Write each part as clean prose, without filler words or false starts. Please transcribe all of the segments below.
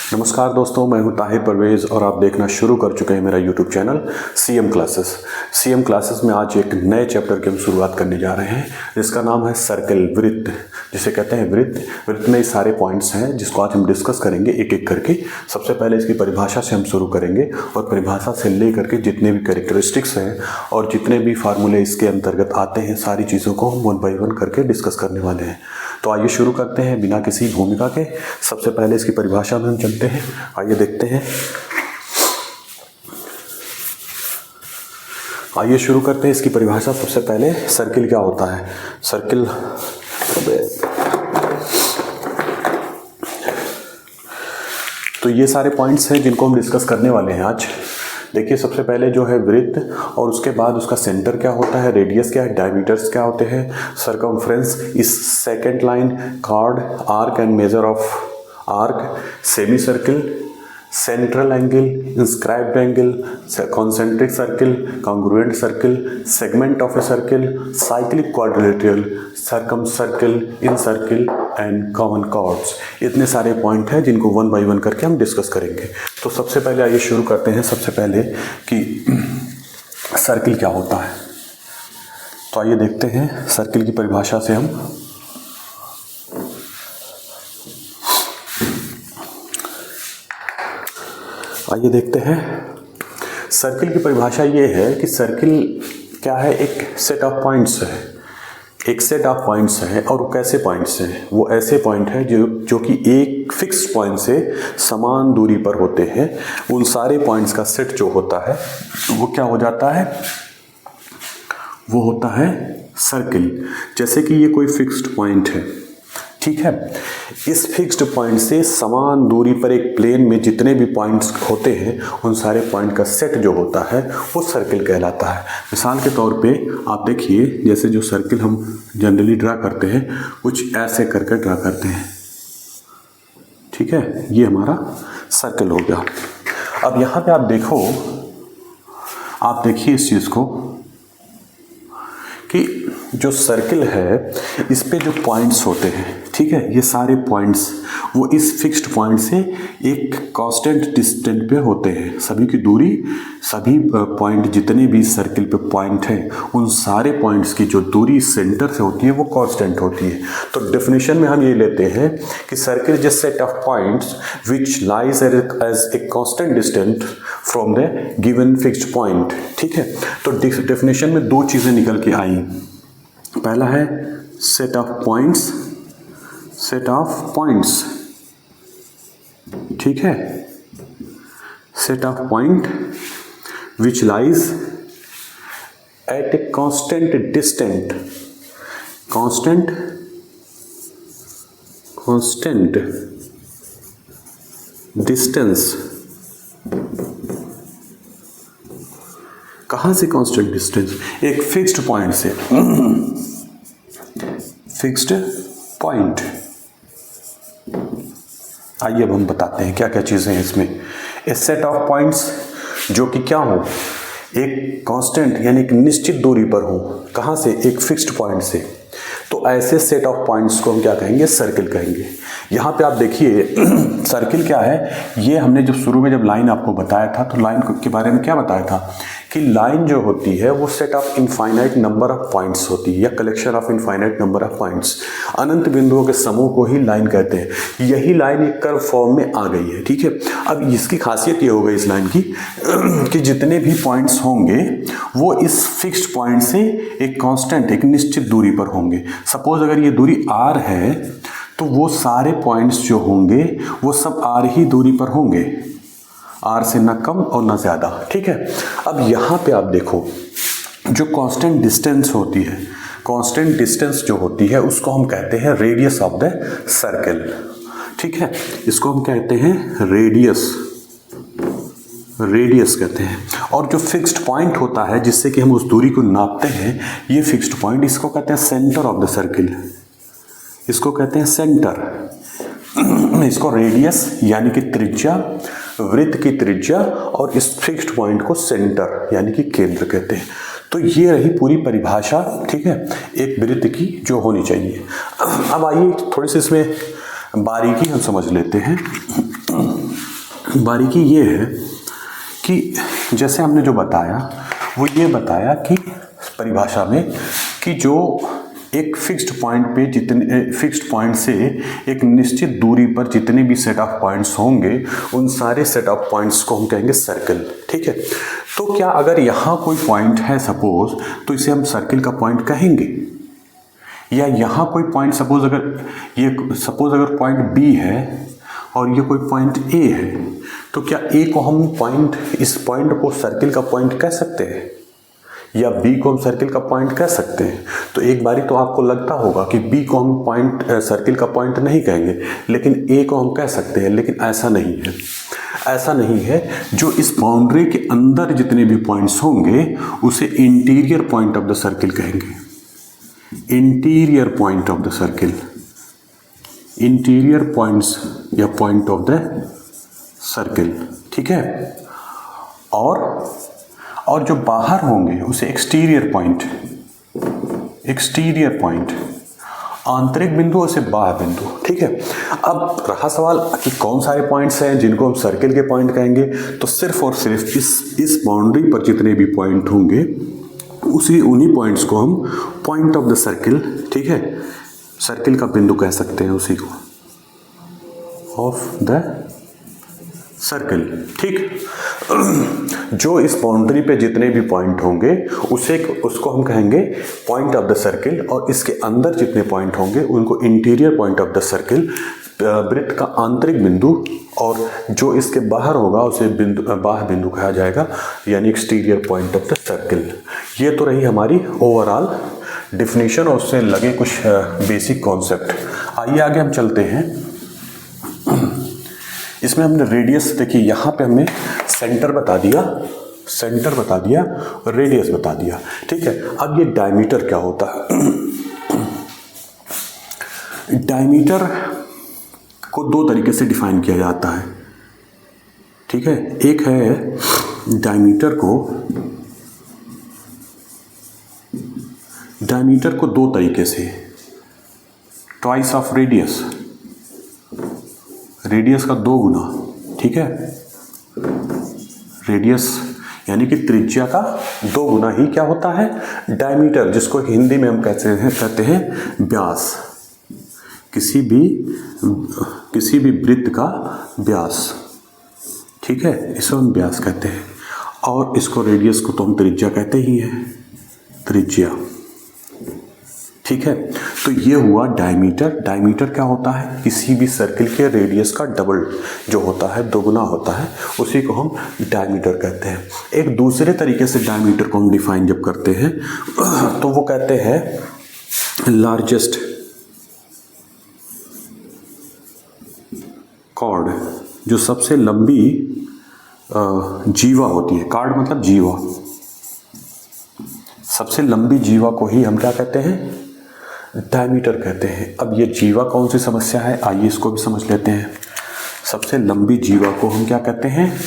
नमस्कार दोस्तों, मैं हूं ताहिर परवेज़ और आप देखना शुरू कर चुके हैं मेरा YouTube channel CM classes. CM classes में आज एक नए चैप्टर की हम शुरुआत करने जा रहे हैं जिसका नाम है सर्कल, वृत्त, जिसे कहते हैं वृत्त। वृत्त में सारे पॉइंट्स हैं जिसको आज हम डिस्कस करेंगे एक एक करके। सबसे पहले इसकी परिभाषा से हम शुरू करेंगे और परिभाषा से ले करके जितने भी कैरेक्टरिस्टिक्स हैं और जितने भी फार्मूले इसके अंतर्गत आते हैं, सारी चीज़ों को हम वन बाई वन करके डिस्कस करने वाले हैं। तो आइए शुरू करते हैं बिना किसी भूमिका के। सबसे पहले इसकी परिभाषा में हम चलते हैं, आइए देखते हैं। आइए शुरू करते हैं इसकी परिभाषा। सबसे पहले सर्किल क्या होता है। सर्किल तो ये सारे पॉइंट्स हैं जिनको हम डिस्कस करने वाले हैं आज। देखिए, सबसे पहले जो है वृत्त, और उसके बाद उसका सेंटर क्या होता है, रेडियस क्या है, डायमीटर्स क्या होते हैं, सर्कमफ्रेंस, इस second line, chord, arc and major of arc, semi circle, central angle, inscribed angle, concentric circle, congruent circle, segment of a circle, cyclic quadrilateral, circum circle, in circle and common chords. इतने सारे point हैं जिनको one by one करके हम discuss करेंगे। तो सबसे पहले आइए शुरू करते हैं सबसे पहले कि सर्किल क्या होता है। तो आइए देखते हैं सर्किल की परिभाषा से हम। आइए देखते हैं सर्किल की परिभाषा ये है कि सर्किल क्या है, एक सेट ऑफ पॉइंट्स है। एक सेट ऑफ पॉइंट्स हैं, और वो कैसे पॉइंट्स हैं, वो ऐसे पॉइंट हैं जो कि एक फिक्स पॉइंट से समान दूरी पर होते हैं। उन सारे पॉइंट्स का सेट जो होता है वो क्या हो जाता है, वो होता है सर्किल। जैसे कि ये कोई फिक्स्ड पॉइंट है, ठीक है। इस फिक्स्ड पॉइंट से समान दूरी पर एक प्लेन में जितने भी पॉइंट्स होते हैं उन सारे पॉइंट का सेट जो होता है वो सर्किल कहलाता है। मिसाल के तौर पे आप देखिए, जैसे जो सर्किल हम जनरली ड्रा करते हैं कुछ ऐसे करके ड्रा करते हैं, ठीक है। ये हमारा सर्किल हो गया। अब यहाँ पे आप देखिए इस चीज़ को कि जो सर्किल है इस पे जो पॉइंट्स होते हैं, ठीक है, ये सारे पॉइंट्स वो इस फिक्स्ड पॉइंट से एक कांस्टेंट डिस्टेंस पे होते हैं। सभी की दूरी, सभी पॉइंट जितने भी सर्किल पे पॉइंट हैं उन सारे पॉइंट्स की जो दूरी सेंटर से होती है वो कांस्टेंट होती है। तो डेफिनेशन में हम ये लेते हैं कि circle just set of points which lies as a constant distance from the given fixed point, ठीक है। तो डेफिनेशन में दो चीज़ें निकल के आई। पहला है सेट ऑफ पॉइंट्स, ठीक है, set of point which lies at A constant distance. कहाँ से कांस्टेंट डिस्टेंस, एक फिक्स्ड पॉइंट से, फिक्स्ड पॉइंट। आइए अब हम बताते हैं क्या क्या चीज़ें हैं इसमें। ए सेट ऑफ पॉइंट्स जो कि क्या हो, एक कांस्टेंट यानी एक निश्चित दूरी पर हो। कहाँ से, एक फिक्स्ड पॉइंट से। तो ऐसे सेट ऑफ पॉइंट्स को हम क्या कहेंगे, सर्किल कहेंगे। यहाँ पे आप देखिए सर्किल क्या है, ये हमने जब शुरू में जब लाइन आपको बताया था तो लाइन के बारे में क्या बताया था कि लाइन जो होती है वो set of infinite number of points होती है या collection of infinite number of points. अनंत बिंदुओं के समूह को ही लाइन कहते हैं। यही लाइन एक कर्व फॉर्म में आ गई है, ठीक है। अब इसकी खासियत ये हो गई इस लाइन की कि जितने भी पॉइंट्स होंगे वो इस फिक्स्ड पॉइंट से एक कांस्टेंट, एक निश्चित दूरी पर होंगे। सपोज अगर ये दूरी r है तो वो सारे पॉइंट्स जो होंगे वो सब r ही दूरी पर होंगे, r से ना कम और ना ज़्यादा, ठीक है। अब यहाँ पे आप देखो जो कांस्टेंट डिस्टेंस होती है, कांस्टेंट डिस्टेंस जो होती है उसको हम कहते हैं रेडियस ऑफ द सर्किल, ठीक है। इसको हम कहते हैं रेडियस कहते हैं। और जो फिक्स्ड पॉइंट होता है जिससे कि हम उस दूरी को नापते हैं, ये फिक्स्ड पॉइंट, इसको कहते हैं सेंटर ऑफ द सर्किल, इसको कहते हैं सेंटर। इसको रेडियस यानी कि त्रिज्या, वृत्त की त्रिज्या, और इस फिक्स्ड पॉइंट को सेंटर यानी कि केंद्र कहते हैं। तो ये रही पूरी परिभाषा, ठीक है, एक वृत्त की जो होनी चाहिए। अब आइए थोड़ी सी इसमें बारीकी हम समझ लेते हैं। बारीकी ये है कि जैसे हमने जो बताया वो ये बताया कि परिभाषा में कि जो एक फिक्स्ड पॉइंट पे जितने फिक्स्ड पॉइंट से एक निश्चित दूरी पर जितने भी सेट ऑफ पॉइंट्स होंगे उन सारे सेट ऑफ पॉइंट्स को हम कहेंगे सर्कल। ठीक है, तो क्या अगर यहाँ कोई पॉइंट है सपोज, तो इसे हम सर्कल का पॉइंट कहेंगे, या यहाँ कोई पॉइंट सपोज अगर पॉइंट बी है और ये कोई पॉइंट ए है, तो क्या ए को हम इस पॉइंट को सर्कल का पॉइंट कह सकते हैं, या बी को हम सर्कल का पॉइंट कह सकते हैं? तो एक बारी तो आपको लगता होगा कि बी को हम सर्कल का पॉइंट नहीं कहेंगे, लेकिन ए को हम कह सकते हैं। लेकिन ऐसा नहीं है, ऐसा नहीं है। जो इस बाउंड्री के अंदर जितने भी पॉइंट्स होंगे उसे interior point of the circle कहेंगे। Interior point of the circle, interior points या पॉइंट ऑफ द सर्कल। ठीक है, और जो बाहर होंगे उसे एक्सटीरियर पॉइंट, आंतरिक बिंदु उसे बाह्य बिंदु। ठीक है, अब रहा सवाल कि कौन सारे पॉइंट्स हैं जिनको हम सर्कल के पॉइंट कहेंगे, तो सिर्फ और सिर्फ इस बाउंड्री पर जितने भी पॉइंट होंगे उन्हीं पॉइंट्स को हम पॉइंट ऑफ द सर्कल, ठीक है, सर्कल का बिंदु कह सकते हैं उसी को, ऑफ द सर्कल। ठीक, जो इस बाउंड्री पे जितने भी पॉइंट होंगे उसको हम कहेंगे पॉइंट ऑफ द सर्कल, और इसके अंदर जितने पॉइंट होंगे उनको interior point of the circle, वृत्त का आंतरिक बिंदु, और जो इसके बाहर होगा उसे बाह्य बिंदु कहा जाएगा, यानी exterior point of the circle. ये तो रही हमारी ओवरऑल डिफिनीशन और उससे लगे कुछ बेसिक कॉन्सेप्ट। आइए आगे हम चलते हैं। इसमें हमने रेडियस, देखिए यहाँ पे हमने सेंटर बता दिया और रेडियस बता दिया। ठीक है, अब ये डायमीटर क्या होता है? डायमीटर को दो तरीके से डिफाइन किया जाता है। ठीक है, एक है डायमीटर को दो तरीके से, ट्वाइस ऑफ रेडियस का दो गुना। ठीक है, रेडियस यानी कि त्रिज्या का दो गुना ही क्या होता है? डायमीटर, जिसको हिंदी में हम कहते हैं व्यास, किसी भी वृत्त का व्यास। ठीक है, इसको हम व्यास कहते हैं, और इसको रेडियस को तो हम त्रिज्या कहते ही हैं, त्रिज्या। ठीक है, तो ये हुआ डायमीटर। डायमीटर क्या होता है? किसी भी सर्किल के रेडियस का डबल जो होता है, दोगुना होता है, उसी को हम डायमीटर कहते हैं। एक दूसरे तरीके से डायमीटर को हम डिफाइन जब करते हैं तो वो कहते हैं लार्जेस्ट कॉर्ड, जो सबसे लंबी जीवा होती है। कॉर्ड मतलब जीवा, सबसे लंबी जीवा को ही हम क्या कहते हैं? डायमीटर कहते हैं। अब ये जीवा कौन सी समस्या है, आइए इसको भी समझ लेते हैं। सबसे लंबी जीवा को हम क्या कहते हैं?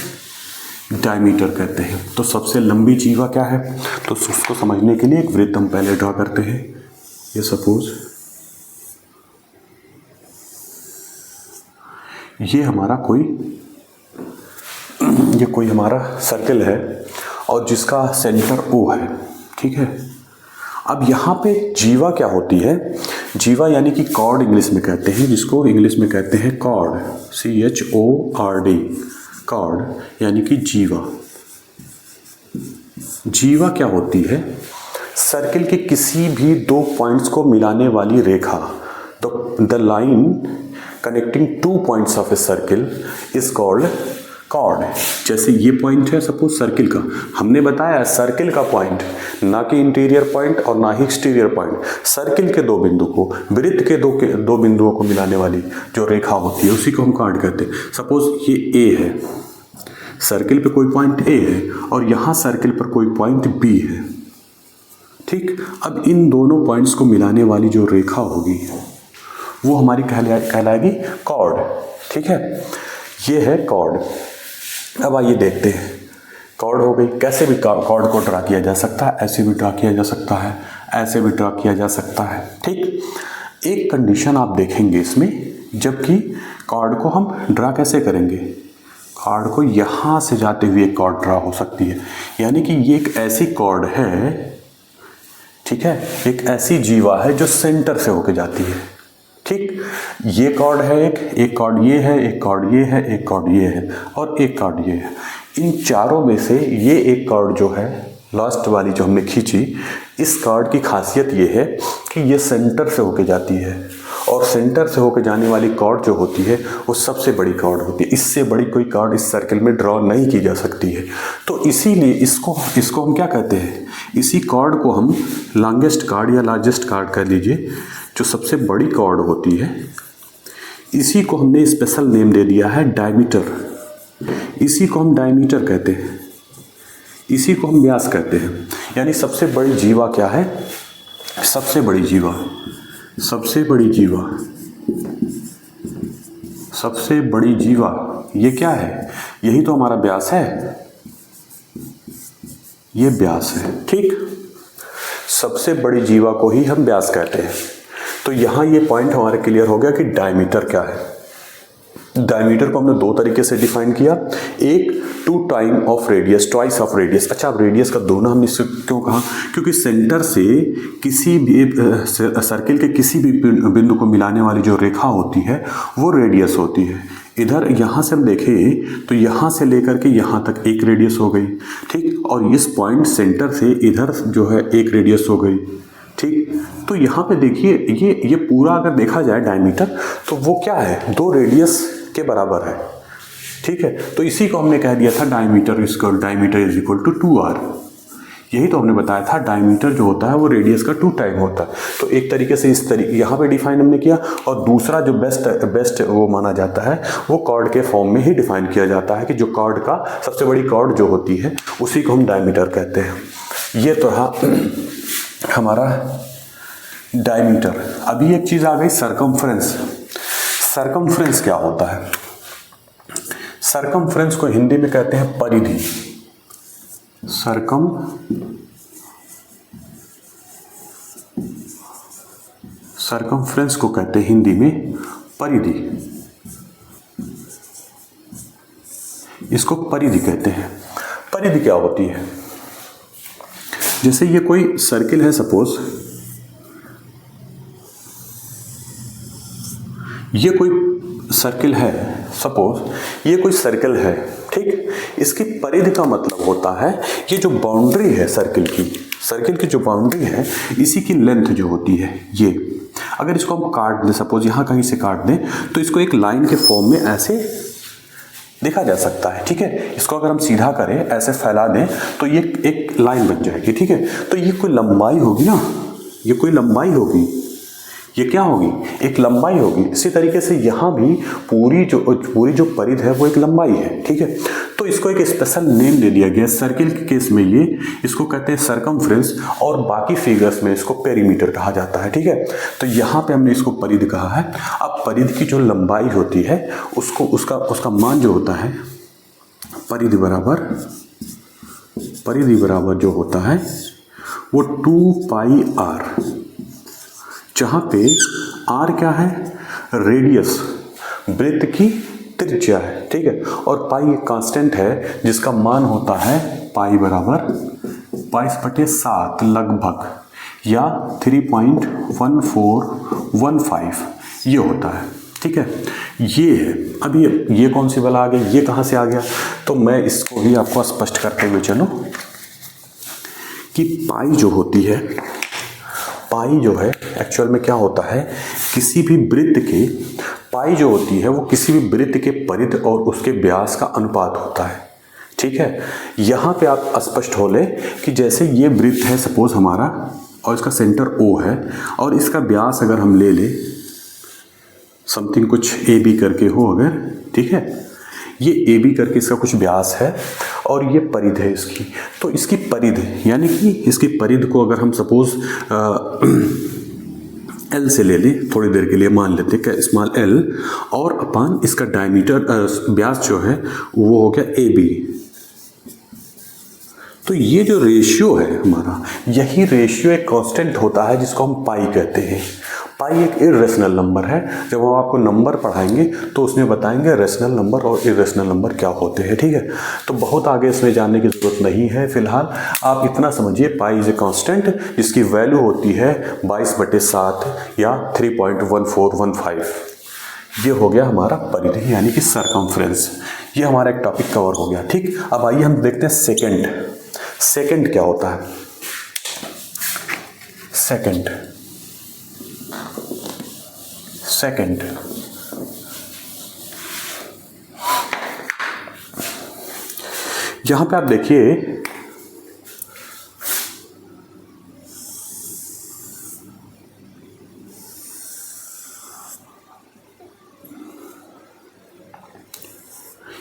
डायमीटर कहते हैं। तो सबसे लंबी जीवा क्या है? तो उसको समझने के लिए एक वृत्त हम पहले ड्रॉ करते हैं। ये सपोज ये कोई हमारा सर्कल है और जिसका सेंटर O है। ठीक है, अब यहाँ पे जीवा क्या होती है? जीवा यानी कि कॉर्ड इंग्लिश में कहते हैं, जिसको इंग्लिश में कहते हैं कॉर्ड, CHORD, कॉर्ड यानी कि जीवा। जीवा क्या होती है? सर्किल के किसी भी दो पॉइंट्स को मिलाने वाली रेखा। The line connecting two points of a circle is called chord. जैसे ये पॉइंट है सपोज सर्किल का, हमने बताया सर्किल का पॉइंट, ना कि इंटीरियर पॉइंट और ना ही एक्सटीरियर पॉइंट। सर्किल के दो बिंदु को, वृत्त के दो बिंदुओं को मिलाने वाली जो रेखा होती है उसी को हम कॉर्ड कहते हैं। सपोज ये ए है, सर्किल पे कोई पॉइंट ए है और यहाँ सर्किल पर कोई पॉइंट बी है। ठीक, अब इन दोनों पॉइंट्स को मिलाने वाली जो रेखा होगी वो हमारी कहलाएगी कॉर्ड। ठीक है, ये है कॉर्ड। अब आइए देखते हैं, कॉर्ड हो गई। कैसे भी कॉर्ड को ड्रा किया जा सकता है, ऐसे भी ड्रा किया जा सकता है, ऐसे भी ड्रा किया जा सकता है। ठीक, एक कंडीशन आप देखेंगे इसमें, जबकि कॉर्ड को हम ड्रा कैसे करेंगे? कॉर्ड को यहाँ से जाते हुए एक कॉर्ड ड्रा हो सकती है, यानी कि ये एक ऐसी कॉर्ड है, ठीक है, एक ऐसी जीवा है जो सेंटर से होके जाती है, ठीक। ये कॉर्ड है, एक कॉर्ड ये है, एक कॉर्ड ये है, एक कॉर्ड ये है और एक कॉर्ड ये है। इन चारों में से ये एक कॉर्ड जो है लास्ट वाली जो हमने खींची, इस कॉर्ड की खासियत ये है कि ये सेंटर से होके जाती है और सेंटर से होके जाने वाली कॉर्ड जो होती है वो सबसे बड़ी कॉर्ड होती है। इससे बड़ी कोई कॉर्ड इस सर्किल में ड्रॉ नहीं की जा सकती है। तो इसीलिए इसको हम क्या कहते हैं, इसी कॉर्ड को हम लॉन्गेस्ट कॉर्ड या लार्जेस्ट कॉर्ड कह लीजिए, जो सबसे बड़ी कॉर्ड होती है, इसी को हमने स्पेशल नेम दे दिया है डायमीटर। इसी को हम डायमीटर कहते हैं, इसी को हम व्यास कहते हैं। यानी सबसे बड़ी जीवा क्या है, सबसे बड़ी जीवा, सबसे बड़ी जीवा, सबसे बड़ी जीवा ये क्या है, यही तो हमारा व्यास है, ये व्यास है, ठीक। सबसे बड़ी जीवा को ही हम व्यास कहते हैं। तो यहाँ ये पॉइंट हमारे क्लियर हो गया कि डायमीटर क्या है। डायमीटर को हमने दो तरीके से डिफाइन किया, एक two time of radius, twice of radius. अच्छा, अब रेडियस का दो नाम इससे क्यों कहा, क्योंकि सेंटर से किसी भी सर्किल के किसी भी बिंदु को मिलाने वाली जो रेखा होती है वो रेडियस होती है। इधर यहाँ से हम देखें तो यहाँ से लेकर के यहाँ तक एक रेडियस हो गई, ठीक, और इस पॉइंट सेंटर से इधर जो है एक रेडियस हो गई, ठीक। तो यहाँ पे देखिए ये पूरा अगर देखा जाए डायमीटर, तो वो क्या है, दो रेडियस के बराबर है, ठीक है। तो इसी को हमने कह दिया था diameter is equal to 2r। यही तो हमने बताया था, डायमीटर जो होता है वो रेडियस का 2 टाइम होता है। तो एक तरीके से इस तरीके यहाँ पे डिफाइन हमने किया, और दूसरा जो बेस्ट वो माना जाता है वो कॉर्ड के फॉर्म में ही डिफाइन किया जाता है कि जो कॉर्ड का सबसे बड़ी कॉर्ड जो होती है उसी को हम डायमीटर कहते हैं। ये तो रहा हमारा डायमीटर। अभी एक चीज़ आ गई सरकमफ्रेंस। सरकमफ्रेंस क्या होता है, सरकमफ्रेंस को हिंदी में कहते हैं परिधि। सरकमफ्रेंस को कहते हैं हिंदी में परिधि, इसको परिधि कहते हैं। परिधि क्या होती है, जैसे ये कोई सर्किल है, सपोज ये कोई सर्किल है, सपोज ये कोई सर्किल है, ठीक। इसकी परिधि का मतलब होता है ये जो बाउंड्री है सर्किल की जो बाउंड्री है, इसी की लेंथ जो होती है, ये अगर इसको हम काट दें, सपोज यहाँ कहीं से काट दें, तो इसको एक लाइन के फॉर्म में ऐसे देखा जा सकता है, ठीक है। इसको अगर हम सीधा करें, ऐसे फैला दें, तो ये एक लाइन बन जाएगी, ठीक है। तो ये कोई लंबाई होगी ना, ये कोई लंबाई होगी, ये क्या होगी, एक लंबाई होगी। इसी तरीके से यहाँ भी पूरी जो परिधि है वो एक लंबाई है, ठीक है। तो इसको एक स्पेशल नेम दे दिया गया। सर्किल के केस में ये इसको कहते हैं सरकमफ्रेंस, और बाकी फिगर्स में इसको पेरीमीटर कहा जाता है, ठीक है। तो यहाँ पे हमने इसको परिधि कहा है। अब परिधि की जो लंबाई होती है उसको उसका मान जो होता है, परिधि बराबर जो होता है वो 2πr, जहाँ पे r क्या है, रेडियस, वृत्त की त्रिज्या है, ठीक है। और पाई एक कांस्टेंट है जिसका मान होता है पाई बराबर 22/7 लगभग, या 3.1415 ये होता है, ठीक है। ये है। अब ये कौन सी वाला आ गया, ये कहाँ से आ गया, तो मैं इसको भी आपको स्पष्ट करते हुए चलो कि पाई जो होती है, पाई जो है एक्चुअल में क्या होता है, किसी भी वृत्त के, पाई जो होती है वो किसी भी वृत्त के परिधि और उसके व्यास का अनुपात होता है, ठीक है। यहाँ पे आप स्पष्ट हो ले कि जैसे ये वृत्त है सपोज हमारा, और इसका सेंटर O है, और इसका व्यास अगर हम ले ले समथिंग कुछ AB करके हो अगर, ठीक है, ये AB करके इसका कुछ व्यास है और ये परिधि है इसकी। तो इसकी परिधि यानी कि इसकी परिधि को अगर हम सपोज L से ले लें, थोड़ी देर के लिए मान लेते हैं कि स्मॉल l, और अपन इसका डायमीटर व्यास जो है वो हो गया AB। तो ये जो रेशियो है हमारा, यही रेशियो एक कांस्टेंट होता है जिसको हम पाई कहते हैं। पाई एक इरेशनल नंबर है। जब हम आपको नंबर पढ़ाएंगे तो उसमें बताएंगे रेशनल नंबर और इरेशनल नंबर क्या होते हैं, ठीक है। तो बहुत आगे इसमें जानने की जरूरत नहीं है। फिलहाल आप इतना समझिए, पाई इज ए कांस्टेंट जिसकी वैल्यू होती है 22/7 या 3.1415। ये हो गया हमारा परिधि यानी कि सरकमफ्रेंस। ये हमारा एक टॉपिक कवर हो गया, ठीक। अब आइए हम देखते हैं सेकंड। सेकंड क्या होता है? सेकंड यहां पे आप देखिए,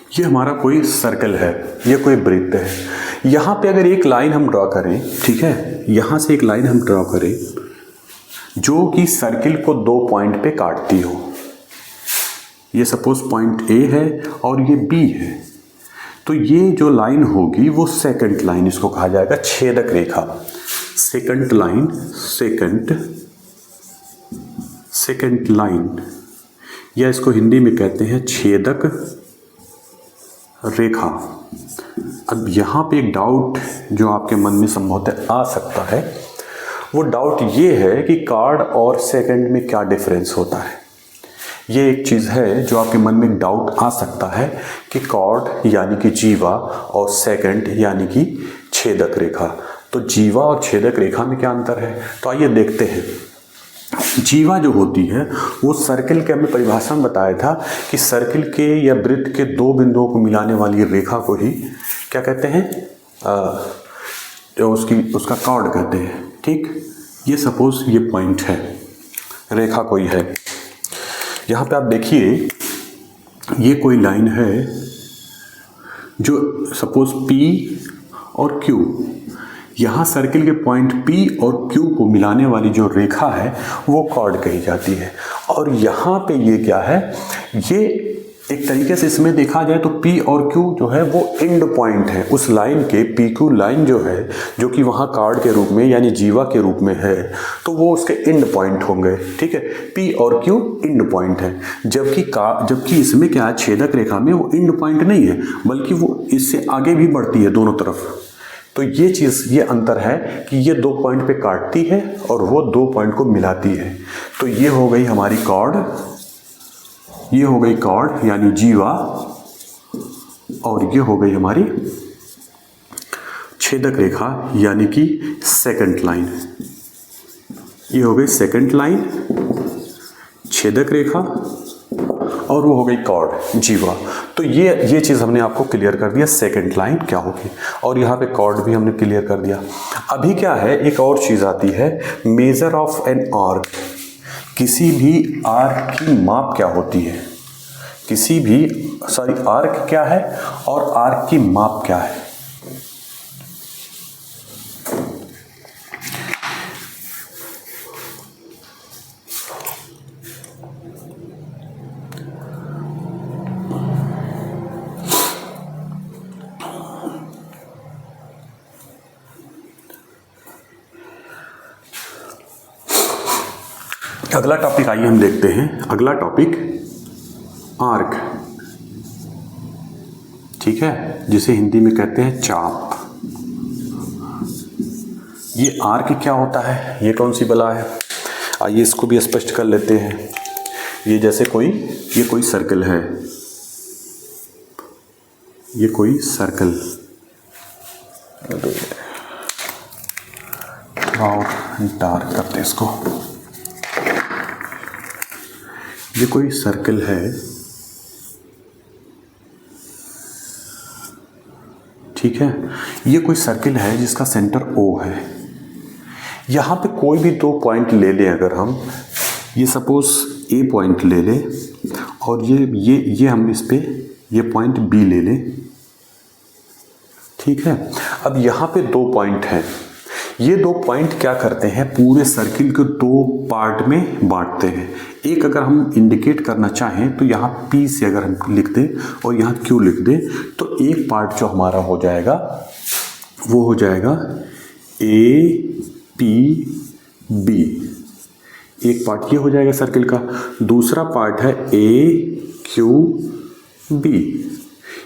ये हमारा कोई सर्कल है, ये कोई वृत्त है। यहां पे अगर एक लाइन हम ड्रॉ करें, ठीक है, यहां से एक लाइन हम ड्रॉ करें जो कि सर्किल को 2 पॉइंट पे काटती हो। ये सपोज पॉइंट ए है और ये बी है, तो ये जो लाइन होगी वो सेकंड लाइन, इसको कहा जाएगा छेदक रेखा। सेकंड लाइन, सेकंड लाइन, या इसको हिंदी में कहते हैं छेदक रेखा। अब यहाँ पे एक डाउट जो आपके मन में संभवतः आ सकता है, वो डाउट ये है कि कार्ड और सेकंड में क्या डिफरेंस होता है। ये एक चीज़ है जो आपके मन में एक डाउट आ सकता है कि कार्ड यानी कि जीवा और सेकंड यानी कि छेदक रेखा। तो जीवा और छेदक रेखा में क्या अंतर है, तो आइए देखते हैं। जीवा जो होती है वो सर्किल के, हमने परिभाषा में बताया था कि सर्किल के या वृत्त के 2 बिंदुओं को मिलाने वाली रेखा को ही क्या कहते हैं, उसका कॉर्ड कहते हैं, ठीक। ये सपोज ये पॉइंट है, रेखा कोई है। यहाँ पे आप देखिए, ये कोई लाइन है जो सपोज P और Q, यहाँ सर्किल के पॉइंट P और Q को मिलाने वाली जो रेखा है वो कॉर्ड कही जाती है। और यहाँ पे ये क्या है, ये एक तरीके से इसमें देखा जाए तो P और Q जो है वो एंड पॉइंट है उस लाइन के। PQ लाइन जो है, जो कि वहाँ कार्ड के रूप में यानी जीवा के रूप में है, तो वो उसके एंड पॉइंट होंगे, ठीक है। P और Q एंड पॉइंट है, जबकि इसमें क्या है, छेदक रेखा में वो एंड पॉइंट नहीं है, बल्कि वो इससे आगे भी बढ़ती है दोनों तरफ। तो ये चीज़, ये अंतर है कि ये 2 पॉइंट पे काटती है और वो 2 पॉइंट को मिलाती है। तो ये हो गई हमारी कॉर्ड, ये हो गई कॉर्ड यानी जीवा, और ये हो गई हमारी छेदक रेखा यानी कि सेकंड लाइन। ये हो गई सेकंड लाइन, छेदक रेखा, और वो हो गई कॉर्ड जीवा। तो ये चीज़ हमने आपको क्लियर कर दिया, सेकंड लाइन क्या होगी, और यहाँ पे कॉर्ड भी हमने क्लियर कर दिया। अभी क्या है, एक और चीज़ आती है, मेजर ऑफ एन आर्क। किसी भी आर्क की माप क्या होती है, आर्क क्या है और आर्क की माप क्या है। अगला टॉपिक आइए हम देखते हैं। अगला टॉपिक आर्क, ठीक है, जिसे हिंदी में कहते हैं चाप। ये आर्क क्या होता है, ये कौन सी बला है, आइए इसको भी स्पष्ट कर लेते हैं। ये जैसे ये कोई सर्कल है, ये कोई सर्कल, और डार्क करते हैं इसको। ये कोई सर्कल है, ठीक है, ये कोई सर्कल है जिसका सेंटर O है। यहाँ पे कोई भी 2 पॉइंट ले लें अगर हम, ये सपोज A पॉइंट ले लें और ये हम इस पे ये पॉइंट B ले लें, ठीक है। अब यहाँ पे 2 पॉइंट हैं, ये 2 पॉइंट क्या करते हैं, पूरे सर्किल को 2 पार्ट में बांटते हैं। एक अगर हम इंडिकेट करना चाहें तो यहाँ P से अगर हम लिख दें और यहाँ Q लिख दें, तो एक पार्ट जो हमारा हो जाएगा वो हो जाएगा A P B, एक पार्ट ये हो जाएगा सर्किल का, दूसरा पार्ट है AQB।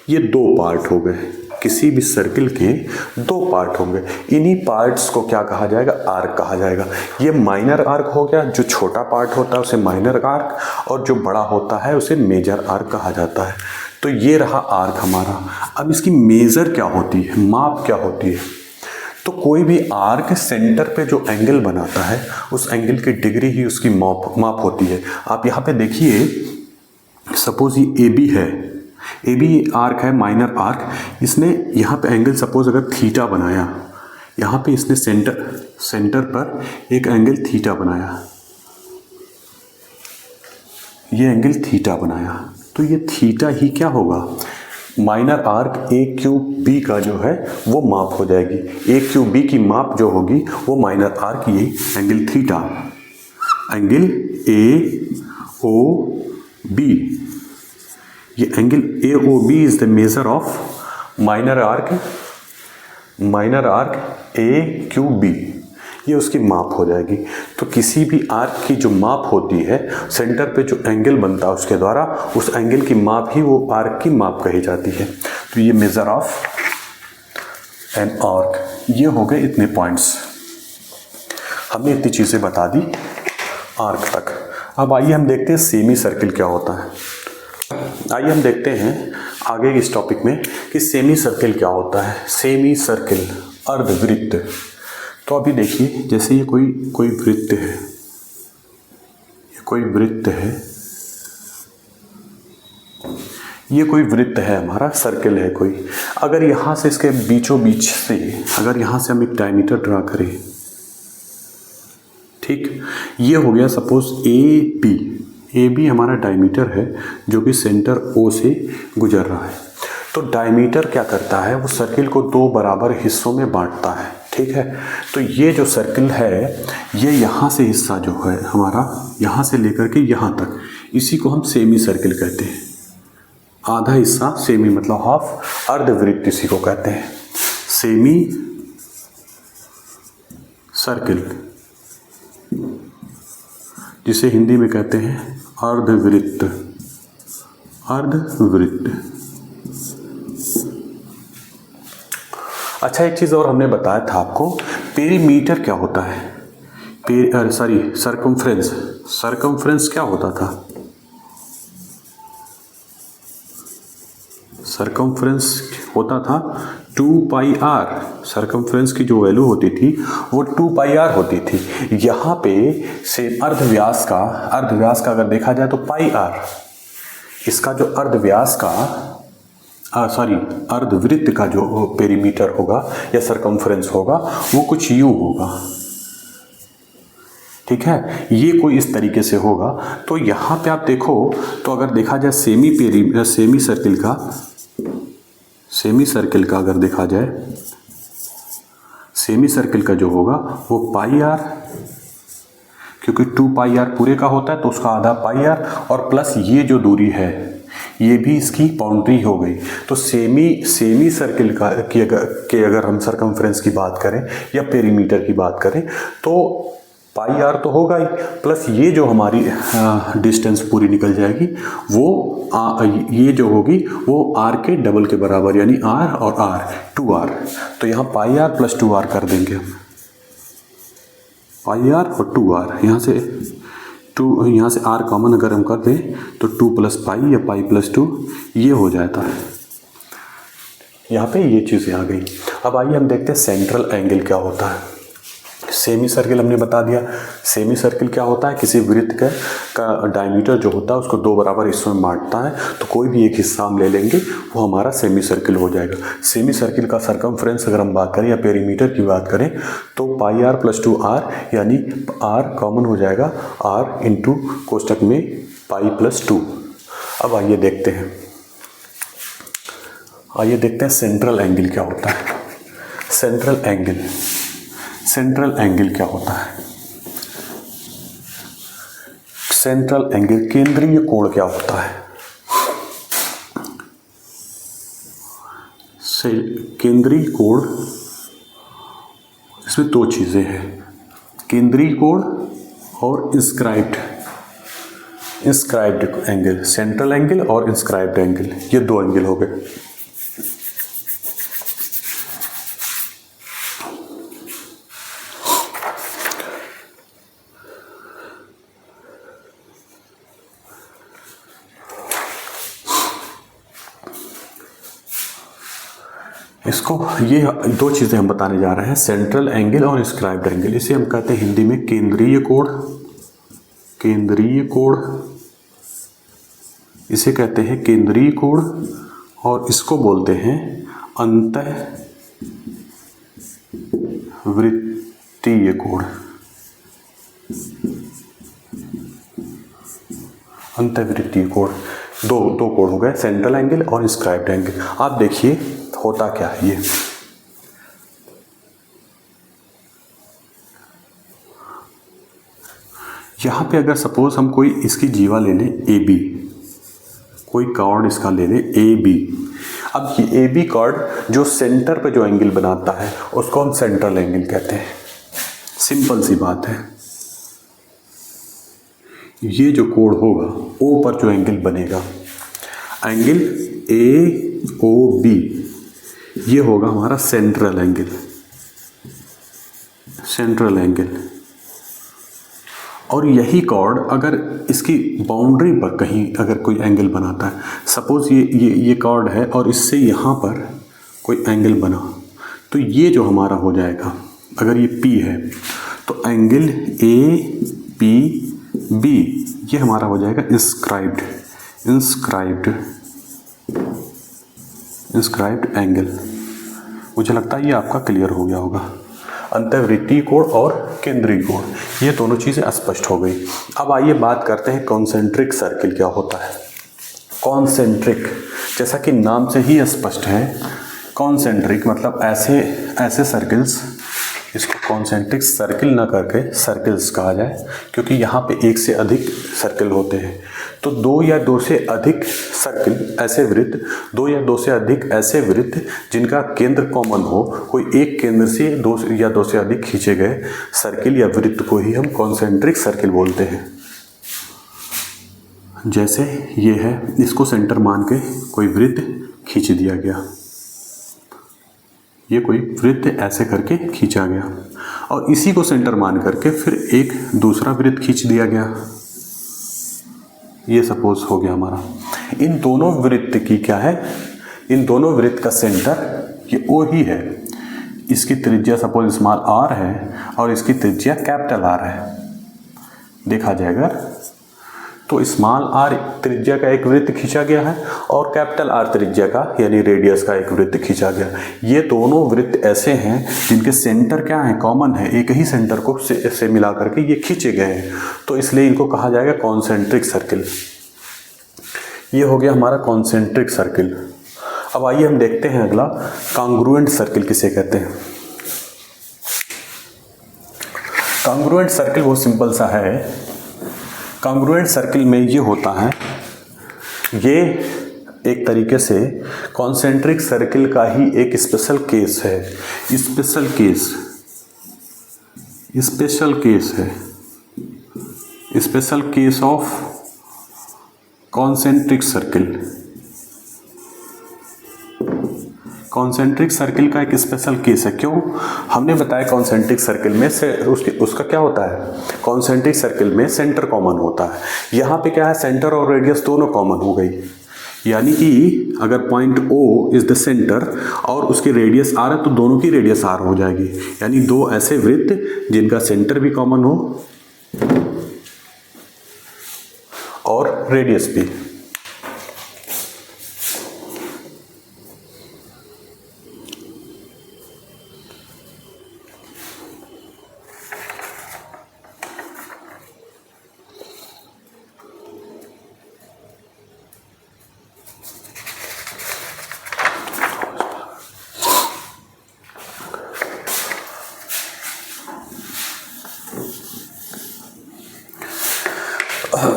ये दो पार्ट हो गए, किसी भी सर्किल के दो पार्ट होंगे। इन्हीं पार्ट्स को क्या कहा जाएगा, आर्क कहा जाएगा। ये माइनर आर्क हो गया, जो छोटा पार्ट होता है उसे माइनर आर्क, और जो बड़ा होता है उसे मेजर आर्क कहा जाता है। तो ये रहा आर्क हमारा। अब इसकी मेजर क्या होती है, माप क्या होती है? तो कोई भी आर्क सेंटर पे जो एंगल बनाता है उस एंगल की डिग्री ही उसकी माप होती है। आप यहाँ पे देखिए, सपोज ये AB है, AB आर्क है, माइनर आर्क। इसने यहाँ पे एंगल सपोज अगर थीटा बनाया, यहाँ पे इसने सेंटर पर एक एंगल थीटा बनाया, ये एंगल थीटा बनाया, तो ये थीटा ही क्या होगा, माइनर आर्क AQB का जो है वो माप हो जाएगी। AQB की माप जो होगी वो माइनर आर्क ये एंगल थीटा, एंगल AOB, ये angle AOB is the measure of minor arc AQB, ये उसकी माप हो जाएगी। तो किसी भी आर्क की जो माप होती है, सेंटर पे जो एंगल बनता है उसके द्वारा, उस एंगल की माप ही वो आर्क की माप कही जाती है। तो ये मेजर ऑफ एन आर्क। ये हो गए इतने पॉइंट्स, हमने इतनी चीज़ें बता दी आर्क तक। अब आइए हम देखते हैं सेमी सर्किल क्या होता है। आइए हम देखते हैं आगे इस टॉपिक में कि सेमी सर्किल क्या होता है। सेमी सर्किल, अर्धवृत्त। तो अभी देखिए, जैसे ये कोई वृत्त है, ये कोई वृत्त है, ये कोई वृत्त है हमारा, सर्किल है कोई। अगर यहाँ से इसके बीचों बीच से, अगर यहाँ से हम एक डायमीटर ड्रा करें, ठीक, ये हो गया सपोज AB हमारा डायमीटर है जो कि सेंटर O से गुजर रहा है। तो डायमीटर क्या करता है, वो सर्किल को दो बराबर हिस्सों में बांटता है, ठीक है। तो ये जो सर्किल है, ये यहाँ से हिस्सा जो है हमारा, यहाँ से लेकर के यहाँ तक, इसी को हम सेमी सर्किल कहते हैं। आधा हिस्सा, सेमी मतलब हाफ, अर्धवृत्त इसी को कहते हैं, सेमी सर्किल, जिसे हिंदी में कहते हैं अर्धवृत्त। अर्धवृत्त। अच्छा, एक चीज़ और हमने बताया था आपको, पेरीमीटर क्या होता है, सरकमफ्रेंस क्या होता था? सरकमफ्रेंस होता था 2πr। सरकमफ्रेंस की जो वैल्यू होती थी वो 2πr होती थी। यहाँ पे से अर्धव्यास का अगर देखा जाए तो πr, इसका जो अर्धव्यास का अर्धवृत्त का जो पेरीमीटर होगा या सरकमफ्रेंस होगा वो कुछ यूं होगा, ठीक है। ये कोई इस तरीके से होगा। तो यहाँ पे आप देखो, तो अगर देखा जाए सेमी सर्किल का अगर देखा जाए, सेमी सर्किल का जो होगा वो πr, क्योंकि 2πr पूरे का होता है तो उसका आधा πr, और प्लस ये जो दूरी है ये भी इसकी बाउंड्री हो गई। तो सेमी सर्किल के अगर हम सरकमफ्रेंस की बात करें या पेरीमीटर की बात करें तो πr तो होगा ही, प्लस ये जो हमारी डिस्टेंस पूरी निकल जाएगी वो ये जो होगी वो r के डबल के बराबर, यानी r और r 2r। तो यहाँ πr प्लस 2r कर देंगे हम, πr और 2r, यहाँ से r कॉमन अगर हम कर दें तो 2 प्लस पाई या पाई प्लस 2 ये हो जाता है। यहाँ पे ये चीज़ें आ गई। अब आइए हम देखते हैं सेंट्रल एंगल क्या होता है। सेमी सर्किल हमने बता दिया। सेमी सर्किल क्या होता है, किसी वृत्त का डायमीटर जो होता है उसको दो बराबर हिस्सों में बांटता है। तो कोई भी एक हिस्सा हम ले लेंगे वो हमारा सेमी सर्किल हो जाएगा। सेमी सर्किल का सरकमफ्रेंस अगर हम बात करें या पेरीमीटर की बात करें तो πr प्लस 2r, यानी r कॉमन हो जाएगा r इंटू कोष्टक में पाई प्लस 2। अब आइए देखते हैं सेंट्रल एंगल क्या होता है। सेंट्रल एंगल क्या होता है? सेंट्रल एंगल, केंद्रीय कोण क्या होता है? केंद्रीय कोण, इसमें दो चीजें हैं, केंद्रीय कोण और इंस्क्राइब्ड एंगल, सेंट्रल एंगल और इंस्क्राइब्ड एंगल, ये दो एंगल हो गए। इसको, ये दो चीज़ें हम बताने जा रहे हैं, सेंट्रल एंगल और इंस्क्राइब्ड एंगल। इसे हम कहते हैं हिंदी में केंद्रीय कोण, केंद्रीय कोण, इसे कहते हैं केंद्रीय कोण, और इसको बोलते हैं अंतःवृत्तीय कोण, अंतःवृत्तीय कोण। दो कोण हो गए, सेंट्रल एंगल और इंस्क्राइब्ड एंगल। आप देखिए होता क्या है ये, यहां पे अगर सपोज हम कोई इसकी जीवा ले लें ए बी, कोई कॉर्ड इसका ले लें ए बी। अब ये ए बी कॉर्ड जो सेंटर पे जो एंगल बनाता है उसको हम सेंट्रल एंगल कहते हैं। सिंपल सी बात है, ये जो कोण होगा ओ पर जो एंगल बनेगा, एंगल ए ओ बी, ये होगा हमारा सेंट्रल एंगल, सेंट्रल एंगल। और यही कॉर्ड अगर इसकी बाउंड्री पर कहीं अगर कोई एंगल बनाता है, सपोज ये कॉर्ड है और इससे यहाँ पर कोई एंगल बना, तो ये जो हमारा हो जाएगा, अगर ये P है तो एंगल ए पी बी, ये हमारा हो जाएगा इंस्क्राइब्ड, इंस्क्राइब्ड एंगल। मुझे लगता है ये आपका क्लियर हो गया होगा। अंतःवृत्तीय कोण और केंद्रीय कोण, ये दोनों चीज़ें स्पष्ट हो गई। अब आइए बात करते हैं कॉन्सेंट्रिक सर्किल क्या होता है। कॉन्सेंट्रिक, जैसा कि नाम से ही स्पष्ट है, कॉन्सेंट्रिक मतलब ऐसे सर्किल्स, इसको कॉन्सेंट्रिक सर्किल ना करके सर्किल्स कहा जाए, क्योंकि यहाँ पे एक से अधिक सर्किल होते हैं। तो दो या दो से अधिक सर्किल, ऐसे वृत्त, दो या दो से अधिक ऐसे वृत्त जिनका केंद्र कॉमन हो, कोई एक केंद्र से दो या दो से अधिक खींचे गए सर्किल या वृत्त को ही हम कॉन्सेंट्रिक सर्किल बोलते हैं। जैसे ये है, इसको सेंटर मान के कोई वृत्त खींच दिया गया, ये कोई वृत्त ऐसे करके खींचा गया, और इसी को सेंटर मान करके फिर एक दूसरा वृत्त खींच दिया गया, ये सपोज हो गया हमारा। इन दोनों वृत्त की क्या है, इन दोनों वृत्त का सेंटर ये ओ ही है। इसकी त्रिज्या सपोज स्मॉल आर है और इसकी त्रिज्या कैपिटल आर है। देखा जाएगा तो स्मॉल आर त्रिज्या का एक वृत्त खींचा गया है और कैपिटल आर त्रिज्या का यानी रेडियस का एक वृत्त खींचा गया। ये दोनों वृत्त ऐसे हैं जिनके सेंटर क्या है, कॉमन है, एक ही सेंटर को से मिला करके ये खींचे गए हैं, तो इसलिए इनको कहा जाएगा कॉन्सेंट्रिक सर्किल। ये हो गया हमारा कॉन्सेंट्रिक सर्किल। अब आइए हम देखते हैं अगला, कॉन्ग्रुएंट सर्किल किसे कहते हैं। कॉन्ग्रुएंट सर्किल बहुत सिंपल सा है। कॉन्ग्रुएंट सर्किल में ये होता है, ये एक तरीके से कॉन्सेंट्रिक सर्किल का ही एक स्पेशल केस है। Special case of concentric circle. Concentric circle का एक स्पेशल केस है। क्यों? हमने बताया कॉन्सेंट्रिक सर्किल में से उसका क्या होता है, कॉन्सेंट्रिक सर्किल में सेंटर कॉमन होता है। यहाँ पे क्या है, सेंटर और रेडियस दोनों कॉमन हो गई, यानी कि अगर point O is the centre और उसकी रेडियस R है तो दोनों की रेडियस R हो जाएगी, यानी दो ऐसे वृत्त जिनका सेंटर भी कॉमन हो और रेडियस भी।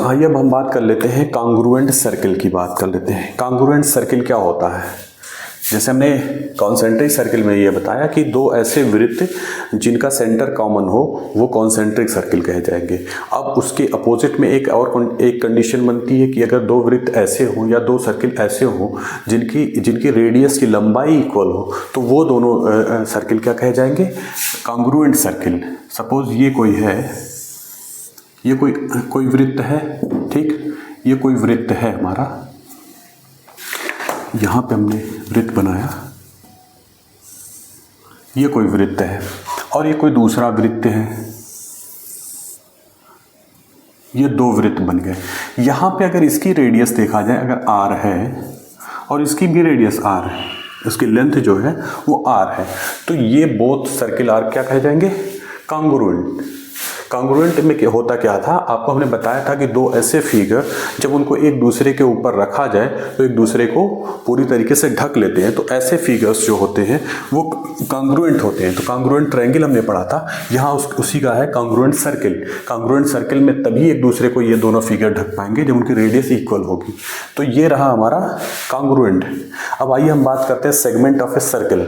आइए अब हम बात कर लेते हैं कॉन्ग्रुएंट सर्किल की बात कर लेते हैं। कॉन्ग्रुएंट सर्किल क्या होता है? जैसे हमने कॉन्सेंट्रिक सर्किल में ये बताया कि दो ऐसे वृत्त जिनका सेंटर कॉमन हो वो कॉन्सेंट्रिक सर्किल कहे जाएंगे। अब उसके अपोजिट में एक और एक कंडीशन बनती है कि अगर दो वृत्त ऐसे हों या दो सर्किल ऐसे हों जिनकी रेडियस की लंबाई इक्वल हो तो वो दोनों सर्किल क्या कहे जाएंगे, कॉन्ग्रुएंट सर्किल। सपोज ये कोई है, ये कोई वृत्त है, ठीक, ये कोई वृत्त है हमारा, यहाँ पे हमने वृत्त बनाया, ये कोई वृत्त है और ये कोई दूसरा वृत्त है, ये दो वृत्त बन गए। यहाँ पे अगर इसकी रेडियस देखा जाए, अगर r है और इसकी भी रेडियस r है, इसकी लेंथ जो है वो r है, तो ये बोथ सर्किल आर क्या कहे जाएंगे, कॉन्ग्रुएंट। कॉन्ग्रुएंट में होता क्या था, आपको हमने बताया था कि दो ऐसे फिगर जब उनको एक दूसरे के ऊपर रखा जाए तो एक दूसरे को पूरी तरीके से ढक लेते हैं, तो ऐसे फिगर्स जो होते हैं वो कॉन्ग्रुएंट होते हैं। तो कॉन्ग्रुएंट ट्रायंगल हमने पढ़ा था, यहाँ उसी का है कॉन्ग्रुएंट सर्किल। कॉन्ग्रुएंट सर्किल में तभी एक दूसरे को ये दोनों फिगर ढक पाएंगे जब उनकी रेडियस इक्वल होगी। तो ये रहा हमारा कॉन्ग्रुएंट। अब आइए हम बात करते हैं segment of a circle.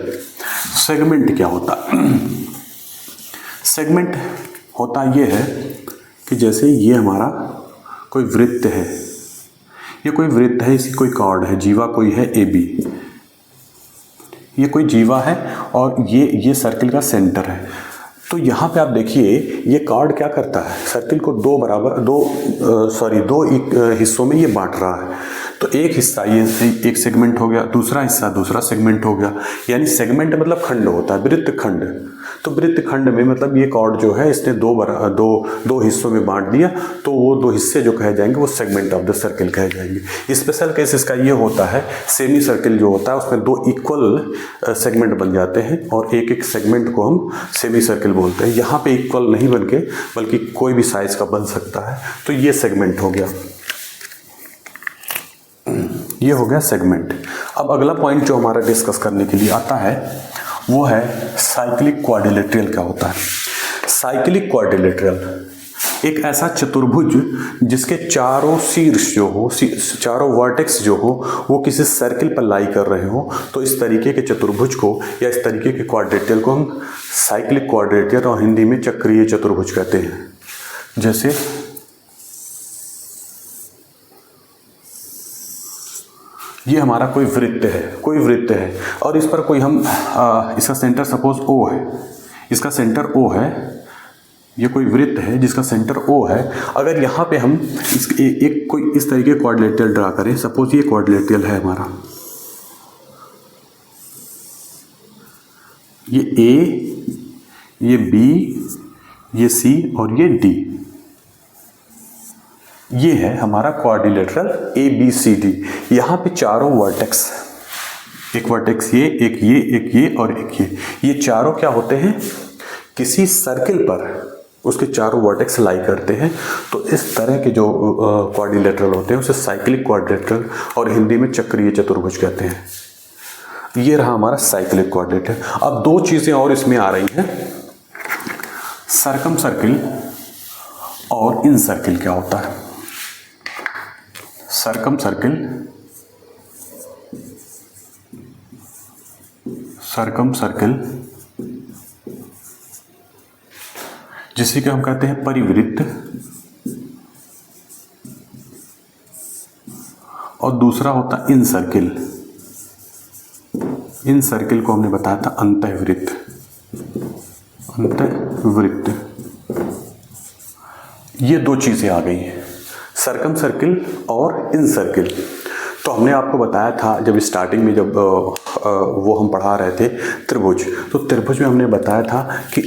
Segment क्या होता है? सेगमेंट होता ये है कि जैसे ये हमारा कोई वृत्त है, ये कोई वृत्त है, इसकी कोई कॉर्ड है, जीवा कोई है ए बी, ये कोई जीवा है और ये सर्किल का सेंटर है। तो यहाँ पे आप देखिए ये कॉर्ड क्या करता है, सर्किल को दो हिस्सों में ये बांट रहा है। तो एक हिस्सा ये एक सेगमेंट हो गया, दूसरा हिस्सा दूसरा सेगमेंट हो गया, यानी सेगमेंट मतलब खंड होता है, वृत्त खंड। तो वृत्त खंड में मतलब ये कॉर्ड जो है इसने दो हिस्सों में बांट दिया, तो वो दो हिस्से जो कहे जाएंगे वो सेगमेंट ऑफ द सर्किल कहे जाएंगे। स्पेशल केस इसका ये होता है, सेमी सर्किल जो होता है उसमें दो इक्वल सेगमेंट बन जाते हैं और एक एक सेगमेंट को हम सेमी सर्किल बोलते हैं। यहाँ पे इक्वल नहीं बनके बल्कि कोई भी साइज का बन सकता है, तो ये सेगमेंट हो गया, ये हो गया सेगमेंट। अब अगला पॉइंट जो हमारा डिस्कस करने के लिए आता है वो है साइक्लिक क्वाड्रिलेटरल। क्या होता है साइक्लिक क्वाड्रिलेटरल? एक ऐसा चतुर्भुज जिसके चारों शीर्ष जो हो, चारों वर्टेक्स जो हो वो किसी सर्किल पर लाई कर रहे हो, तो इस तरीके के चतुर्भुज को या इस तरीके के क्वाड्रिलेटरल को हम साइक्लिक क्वाड्रिलेटरल और हिंदी में चक्रीय चतुर्भुज कहते हैं। जैसे ये हमारा कोई वृत्त है और इस पर कोई हम इसका सेंटर सपोज O है, इसका सेंटर O है, ये कोई वृत्त है जिसका सेंटर O है। अगर यहाँ पे हम कोई इस तरीके क्वाड्रिलेटरल ड्रा करें, सपोज ये क्वाड्रिलेटरल है हमारा, ये A, ये B, ये C और ये D, ये है हमारा क्वाड्रिलेटरल ABCD। यहाँ पे चारों वर्टेक्स, एक वर्टेक्स ये, एक ये और एक ये चारों क्या होते हैं, किसी सर्किल पर उसके चारों वर्टेक्स लाई करते हैं। तो इस तरह के जो क्वाड्रिलेटरल होते हैं उसे साइक्लिक क्वाड्रिलेटरल और हिंदी में चक्रीय चतुर्भुज कहते हैं। ये रहा हमारा साइक्लिक क्वाड्रिलेटरल। अब दो चीज़ें और इसमें आ रही हैं, सर्कम सर्किल और इन सर्किल। क्या होता है सर्कम सर्किल, सर्कम सर्किल जिसे कि हम कहते हैं परिवृत्त, और दूसरा होता इन सर्किल। इन सर्किल को हमने बताया था अंतःवृत्त, अंतःवृत्त। ये दो चीजें आ गई हैं, सर्कम सर्किल और इन सर्किल। तो हमने आपको बताया था जब स्टार्टिंग में जब वो हम पढ़ा रहे थे त्रिभुज, तो त्रिभुज में हमने बताया था कि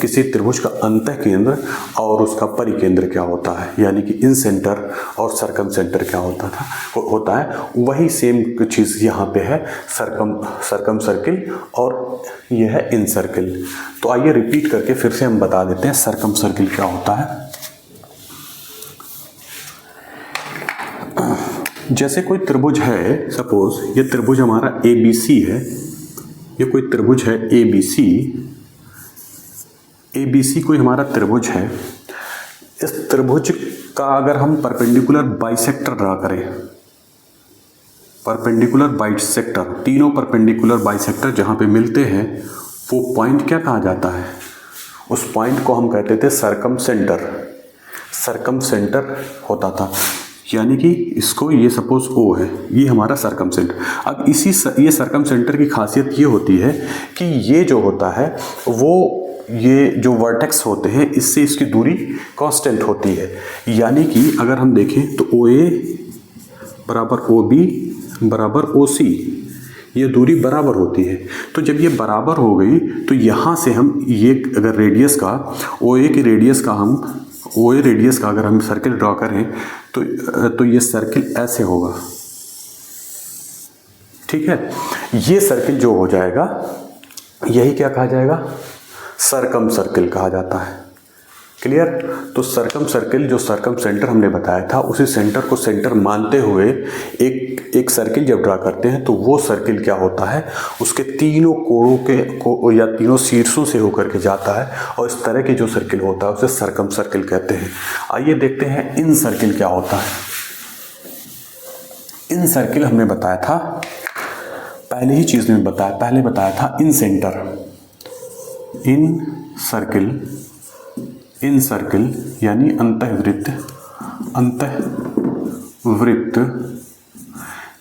किसी त्रिभुज का अंतः केंद्र और उसका परिकेंद्र क्या होता है, यानी कि इन सेंटर और सर्कम सेंटर क्या होता है। वही सेम चीज़ यहाँ पे है, सर्कम सर्किल और ये है इन सर्किल। तो आइए रिपीट करके फिर से हम बता देते हैं सर्कम सर्किल क्या होता है। जैसे कोई त्रिभुज है, सपोज ये त्रिभुज हमारा ABC है, ये कोई त्रिभुज है ABC कोई हमारा त्रिभुज है। इस त्रिभुज का अगर हम परपेंडिकुलर बाइसेक्टर ड्रा करें, परपेंडिकुलर बाइसेक्टर, तीनों परपेंडिकुलर बाइसेक्टर जहाँ पे मिलते हैं वो पॉइंट क्या कहा जाता है? उस पॉइंट को हम कहते थे सरकमसेंटर। सरकमसेंटर होता था, यानी कि इसको ये सपोज O है, ये हमारा सरकमसेंटर। अब ये सरकमसेंटर की खासियत ये होती है कि ये जो होता है वो ये जो वर्टेक्स होते हैं इससे इसकी दूरी कांस्टेंट होती है। यानी कि अगर हम देखें तो OA बराबर OB बराबर OC, ये दूरी बराबर होती है। तो जब ये बराबर हो गई तो यहाँ से हम ये अगर रेडियस का OA की रेडियस का हम OA रेडियस का अगर हम सर्किल ड्रॉ करें तो ये सर्किल ऐसे होगा, ठीक है। ये सर्किल जो हो जाएगा यही क्या कहा जाएगा? सरकम सर्किल कहा जाता है। क्लियर? तो सरकम सर्किल जो सरकम सेंटर हमने बताया था, उसी सेंटर को सेंटर मानते हुए एक सर्किल जब ड्रा करते हैं तो वो सर्किल क्या होता है, उसके तीनों कोणों या तीनों शीर्षों से होकर के जाता है, और इस तरह के जो सर्किल होता है उसे सरकम सर्किल कहते हैं। आइए देखते हैं इन सर्किल क्या होता है। इन सर्किल हमने बताया था, पहले ही चीज़ में बताया, पहले बताया था इन सेंटर। इन सर्किल यानी अंतःवृत्त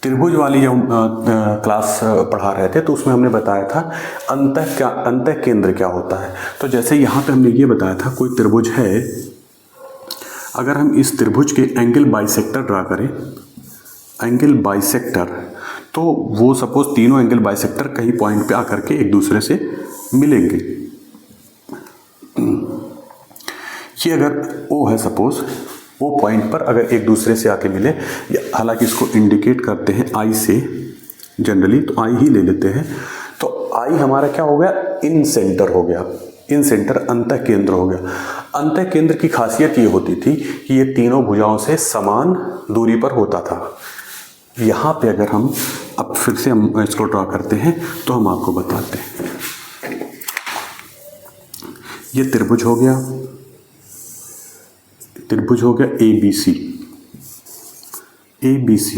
त्रिभुज वाली जब क्लास पढ़ा रहे थे तो उसमें हमने बताया था अंतः केंद्र क्या होता है। तो जैसे यहाँ पे हमने ये बताया था, कोई त्रिभुज है, अगर हम इस त्रिभुज के एंगल बाइसेक्टर ड्रा करें, एंगल बाइसेक्टर, तो वो सपोज तीनों एंगल बाइसेक्टर कहीं पॉइंट पे आकर के एक दूसरे से मिलेंगे। ये अगर O है सपोज, वो पॉइंट पर अगर एक दूसरे से आके मिले, हालांकि इसको इंडिकेट करते हैं I से जनरली, तो I ही ले लेते हैं। तो I हमारा क्या हो गया? इन सेंटर हो गया, इन सेंटर अंतः केंद्र हो गया। अंतः केंद्र की खासियत ये होती थी कि ये तीनों भुजाओं से समान दूरी पर होता था। यहाँ पे अगर हम अब फिर से हम इसको ड्रॉ करते हैं तो हम आपको बताते हैं। ये त्रिभुज हो गया ABC,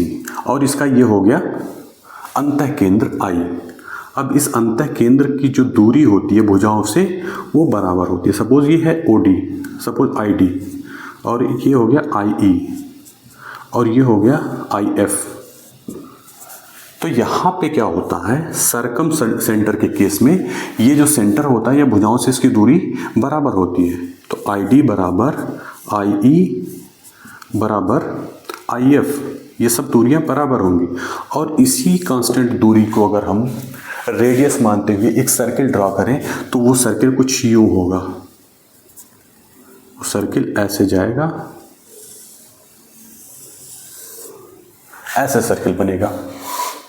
और इसका ये हो गया अंतः केंद्र I। अब इस अंतः केंद्र की जो दूरी होती है भुजाओं से वो बराबर होती है। सपोज ये है OD, सपोज ID, और ये हो गया IE, और ये हो गया IF। तो यहाँ पे क्या होता है, सरकम सेंटर के केस में ये जो सेंटर होता है या भुजाओं से इसकी दूरी बराबर होती है। तो ID बराबर IE बराबर IF, ये सब दूरियां बराबर होंगी। और इसी कांस्टेंट दूरी को अगर हम रेडियस मानते हुए एक सर्किल ड्रॉ करें तो वो सर्किल कुछ यूं होगा, वो सर्किल ऐसे जाएगा, ऐसे सर्किल बनेगा।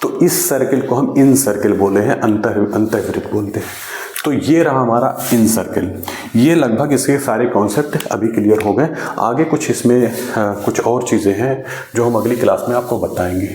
तो इस सर्किल को हम इन सर्किल बोले हैं, अंतःवृत्त बोलते हैं। तो ये रहा हमारा इन सर्किल। ये लगभग इसके सारे कॉन्सेप्ट अभी क्लियर हो गए। आगे कुछ इसमें कुछ और चीज़ें हैं जो हम अगली क्लास में आपको बताएंगे।